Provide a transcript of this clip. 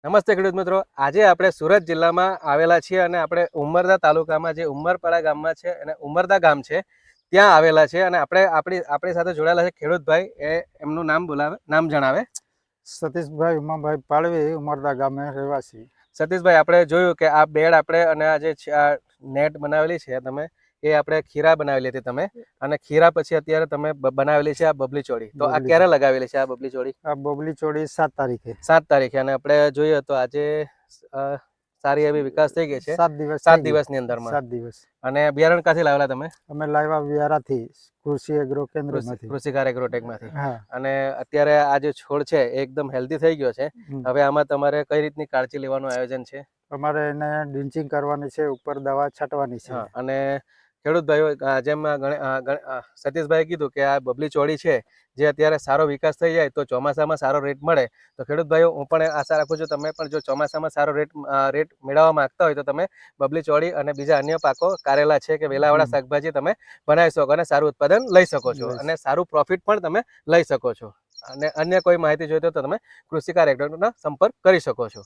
નમસ્તે ખેડૂત મિત્રો, આજે આપણે સુરત જિલ્લામાં આવેલા છીએ અને આપણે ઉમરદા તાલુકામાં જે ઉમરપાડા ગામમાં છે અને ઉમરદા ગામ છે ત્યાં આવેલા છે અને આપણી સાથે જોડાયેલા છે ખેડૂતભાઈ. એમનું નામ જણાવે. સતીશભાઈ ઉમાભાઈ પાળવી, ઉમરદા ગામે રહેવાસી. સતીશભાઈ, આપણે જોયું કે આ બેડ આપણે અને આ જે નેટ બનાવેલી છે તમે એ આપણે ખીરા બનાવેલી હતી તમે, અને ખીરા પછી અત્યારે તમે બનાવેલી છે આ બબલી ચોળી. તો આ ક્યારે લગાવેલી છે આ બબલી ચોળી? આ બબલી ચોળી 7 તારીખે. 7 તારીખે. અને આપણે જોઈએ તો આજે સારી એવી વિકાસ થઈ ગઈ છે 7 દિવસની અંદરમાં. 7 દિવસ. અને બિયારણ ક્યાંથી લાવેલા તમે? અમે લાવ્યા વ્યારાથી, કૃષિ એગ્રો કેન્દ્રમાંથી, કૃષિકાર એગ્રોટેકમાંથી. હા. અને અત્યારે આ જે છોડ છે એ એકદમ હેલ્ધી થઈ ગયો છે. હવે આમાં તમારે કઈ રીતની કાળજી લેવાનું આયોજન છે? અમારે એને ડિન્ચિંગ કરવાની છે, ઉપર દવા છાંટવાની છે. અને ખેડૂત ભાઈઓ, જેમ સતીશભાઈએ કીધું કે આ બબલી ચોળી છે જે અત્યારે સારો વિકાસ થઈ જાય તો ચોમાસામાં સારો રેટ મળે. તો ખેડૂત ભાઈઓ, હું પણ આશા રાખું છું તમે પણ જો ચોમાસામાં સારો રેટ મેળવવા માંગતા હોય તો તમે બબલી ચોળી અને બીજા અન્ય પાકો, કારેલા છે કે વેલાવાળા શાકભાજી તમે બનાવી શકો અને સારું ઉત્પાદન લઈ શકો છો અને સારું પ્રોફિટ પણ તમે લઈ શકો છો. અને અન્ય કોઈ માહિતી જોઈતો તો તમે કૃષિકાર એગ્રોનો સંપર્ક કરી શકો છો.